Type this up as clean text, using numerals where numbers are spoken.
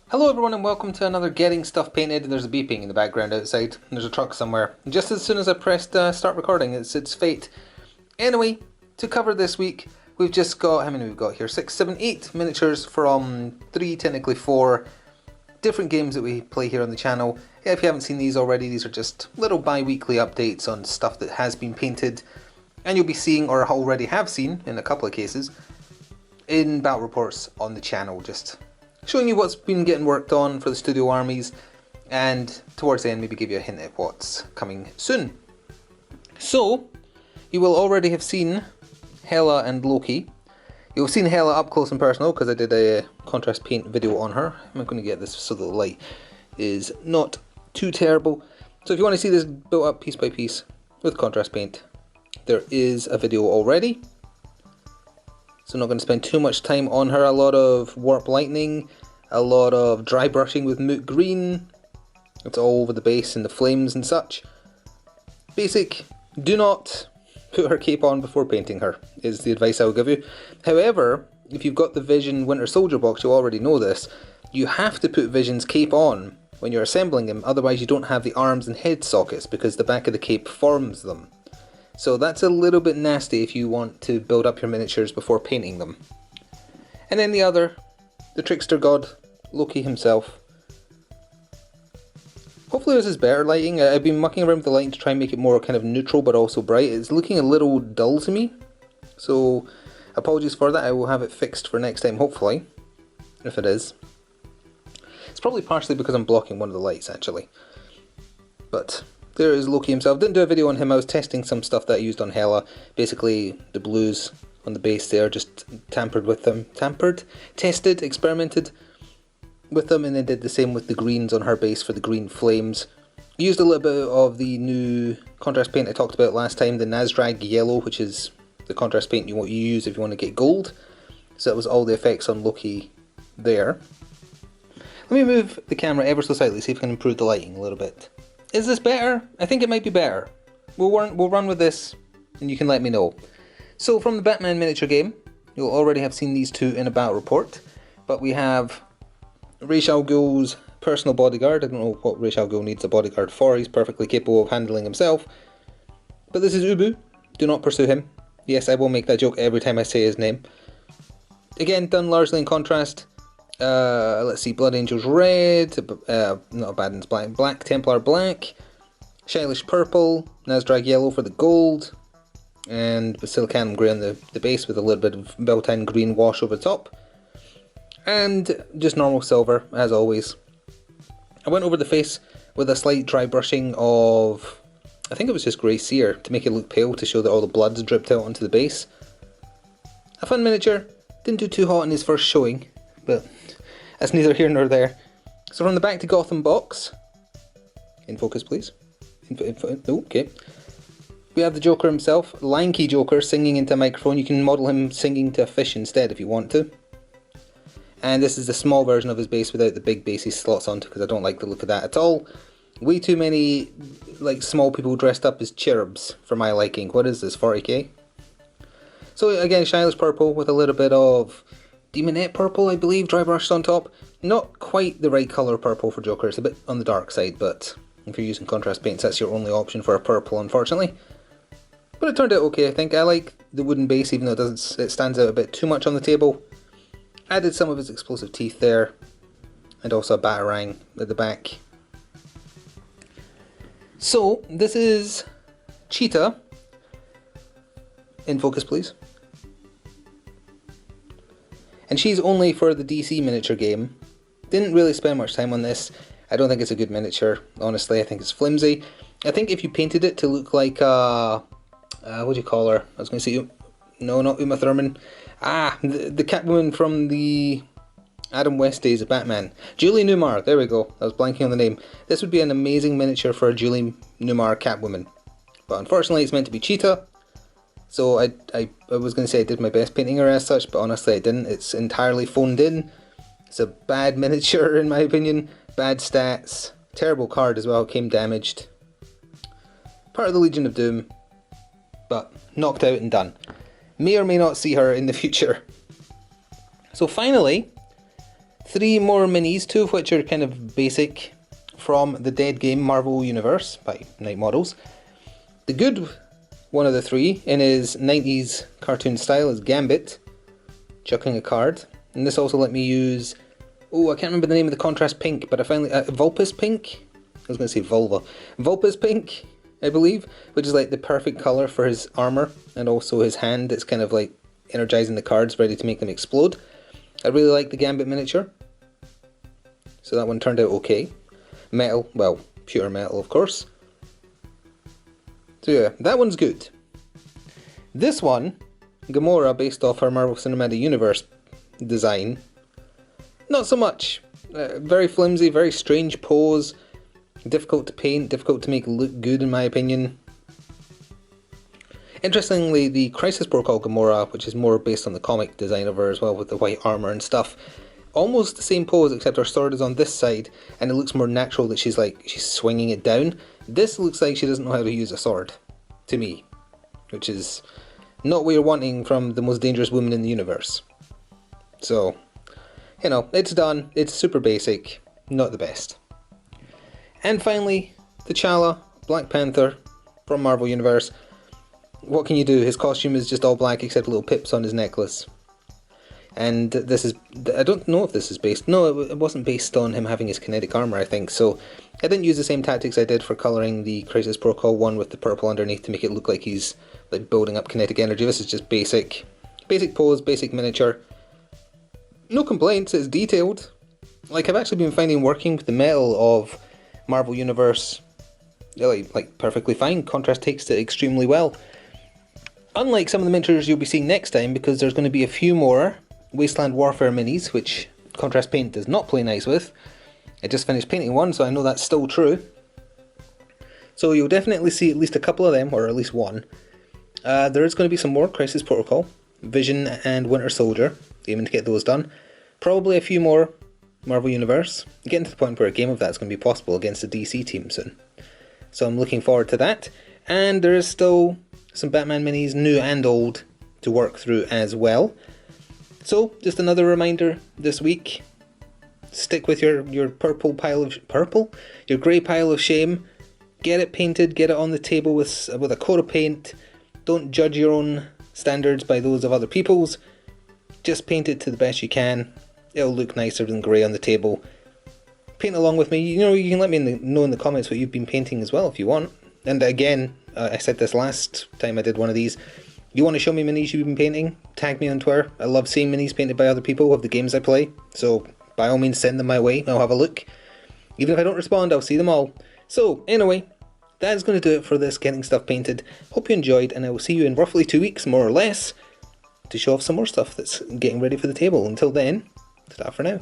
Hello everyone and welcome to another Getting Stuff Painted. There's a beeping in the background outside. There's a truck somewhere. And just as soon as I pressed start recording, it's fate. Anyway, to cover this week, we've just got, how many we've got here? 6, 7, 8 miniatures from 3, technically 4 different games that we play here on the channel. Yeah, if you haven't seen these already, these are just little bi-weekly updates on stuff that has been painted. And you'll be seeing, or already have seen, in a couple of cases, in battle reports on the channel. Just showing you what's been getting worked on for the studio armies, and towards the end maybe give you a hint at what's coming soon. So, you will already have seen Hela and Loki. You'll have seen Hela up close and personal because I did a contrast paint video on her. I'm going to get this so the light is not too terrible. So if you want to see this built up piece by piece with contrast paint, there is a video already. So I'm not going to spend too much time on her. A lot of warp lightning, a lot of dry brushing with moot green. It's all over the base and the flames and such. Basic, do not put her cape on before painting her, is the advice I will give you. However, if you've got the Vision Winter Soldier box, you'll already know this. You have to put Vision's cape on when you're assembling him, otherwise you don't have the arms and head sockets because the back of the cape forms them. So that's a little bit nasty if you want to build up your miniatures before painting them. And then the other, the trickster god, Loki himself. Hopefully this is better lighting. I've been mucking around with the lighting to try and make it more kind of neutral but also bright. It's looking a little dull to me, so apologies for that. I will have it fixed for next time, hopefully, if it is. It's probably partially because I'm blocking one of the lights actually. But there is Loki himself. Didn't do a video on him. I was testing some stuff that I used on Hela. Basically the blues on the base there, just tampered with them. Tested, experimented with them, and then did the same with the greens on her base for the green flames. Used a little bit of the new contrast paint I talked about last time, the Nazdrag yellow, which is the contrast paint you use if you want to get gold. So that was all the effects on Loki there. Let me move the camera ever so slightly, see if I can improve the lighting a little bit. Is this better? I think it might be better. We'll run with this and you can let me know. So from the Batman miniature game, you'll already have seen these two in a battle report, but we have Ra's al Ghul's personal bodyguard. I don't know what Ra's al Ghul needs a bodyguard for, he's perfectly capable of handling himself. But this is Ubu, do not pursue him. Yes, I will make that joke every time I say his name. Again, done largely in contrast. Let's see, Blood Angels red, not Abaddon's black, Black Templar black, Shyless purple, Nazdrag yellow for the gold, and Basilicanum grey on the base with a little bit of built-in green wash over the top. And just normal silver, as always. I went over the face with a slight dry brushing of, I think it was just grey cere, to make it look pale, to show that all the blood's dripped out onto the base. A fun miniature, didn't do too hot in his first showing, but that's neither here nor there. So from the Back to Gotham box, in focus please, okay. We have the Joker himself, lanky Joker singing into a microphone. You can model him singing to a fish instead if you want to. And this is the small version of his base without the big base he slots onto, because I don't like the look of that at all. Way too many like small people dressed up as cherubs for my liking. What is this, 40k? So again, Shyless purple with a little bit of Demonette purple, I believe, dry brushed on top. Not quite the right colour purple for Joker, it's a bit on the dark side, but if you're using contrast paints that's your only option for a purple, unfortunately. But it turned out okay, I think. I like the wooden base, even though it stands out a bit too much on the table. Added some of his explosive teeth there, and also a batarang at the back. So, this is Cheetah. In focus please. And she's only for the DC miniature game. Didn't really spend much time on this. I don't think it's a good miniature, honestly. I think it's flimsy. I think if you painted it to look like, what do you call her? I was going to say, no, not Uma Thurman. The Catwoman from the Adam West days of Batman. Julie Newmar, there we go. I was blanking on the name. This would be an amazing miniature for a Julie Newmar Catwoman. But unfortunately it's meant to be Cheetah. So I was going to say I did my best painting her as such, but honestly I didn't. It's entirely phoned in. It's a bad miniature in my opinion. Bad stats. Terrible card as well, came damaged. Part of the Legion of Doom. But knocked out and done. May or may not see her in the future. So finally, 3 more minis, 2 of which are kind of basic from the dead game Marvel Universe by Night Models. The good one of the 3 in his 90s cartoon style is Gambit, chucking a card. And this also let me use, oh, I can't remember the name of the contrast pink, but I finally, Vulpus Pink? I was going to say Vulva. Vulpus Pink, I believe, which is like the perfect colour for his armour, and also his hand. It's kind of like energizing the cards, ready to make them explode. I really like the Gambit miniature, so that one turned out okay. Metal, well, pure metal of course. So yeah, that one's good. This one, Gamora, based off her Marvel Cinematic Universe design, not so much. Very flimsy, very strange pose, difficult to paint, difficult to make look good in my opinion. Interestingly, the Crisis Protocol Gamora, which is more based on the comic design of her as well, with the white armour and stuff, almost the same pose except her sword is on this side and it looks more natural that she's swinging it down. This looks like she doesn't know how to use a sword, to me, which is not what you're wanting from the most dangerous woman in the universe. So, you know, it's done, it's super basic, not the best. And finally, T'Challa, Black Panther from Marvel Universe. What can you do? His costume is just all black except little pips on his necklace. And this is, I don't know if this is based, no, it wasn't based on him having his kinetic armour, I think, so I didn't use the same tactics I did for colouring the Crisis Protocol one with the purple underneath to make it look like he's like building up kinetic energy. This is just basic pose, basic miniature. No complaints, it's detailed. Like, I've actually been finding working with the metal of Marvel Universe like perfectly fine. Contrast takes it extremely well. Unlike some of the miniatures you'll be seeing next time, because there's going to be a few more Wasteland Warfare minis, which contrast paint does not play nice with. I just finished painting one, so I know that's still true. So you'll definitely see at least a couple of them, or at least one. There is going to be some more Crisis Protocol, Vision and Winter Soldier, aiming to get those done. Probably a few more Marvel Universe. Getting to the point where a game of that's going to be possible against the DC team soon. So I'm looking forward to that. And there is still some Batman minis, new and old, to work through as well. So, just another reminder this week, stick with your purple pile of, your grey pile of shame, get it painted, get it on the table with a coat of paint, don't judge your own standards by those of other people's, just paint it to the best you can, it'll look nicer than grey on the table. Paint along with me, you know, you can let me know in the comments what you've been painting as well if you want, and again, I said this last time I did one of these, you want to show me minis you've been painting? Tag me on Twitter. I love seeing minis painted by other people of the games I play, so by all means send them my way, I'll have a look. Even if I don't respond, I'll see them all. So, anyway, that is going to do it for this Getting Stuff Painted. Hope you enjoyed, and I will see you in roughly 2 weeks, more or less, to show off some more stuff that's getting ready for the table. Until then, ta-ta for now.